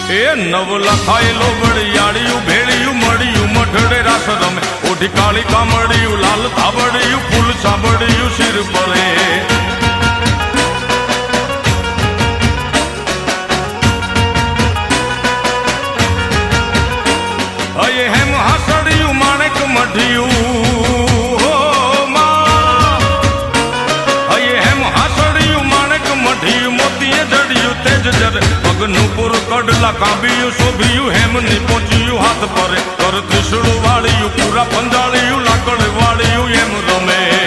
એ નવ લખાયેલો વળિયાળિયું ભેળિયું મળ્યું મઢડે રાસ રમે ઓઢી કાળી કામડિયું લાલ ધાબડિયું ફૂલ સાંભળિયું શિર પરે અયે હેમ હાસડિયું માણેક મઢિયું અયે હેમ હાસડિયું માણેક મઢિયું મોતીએ જડિયું તેજ જરે પગનું પુર કડલા કાંબિયું શોભિયું હેમની પહોંચ્યું હાથ પરે કર ત્રિશુળ વાળિયું પૂરા પંજાળિયું લાકડ વાળિયું એમ રમે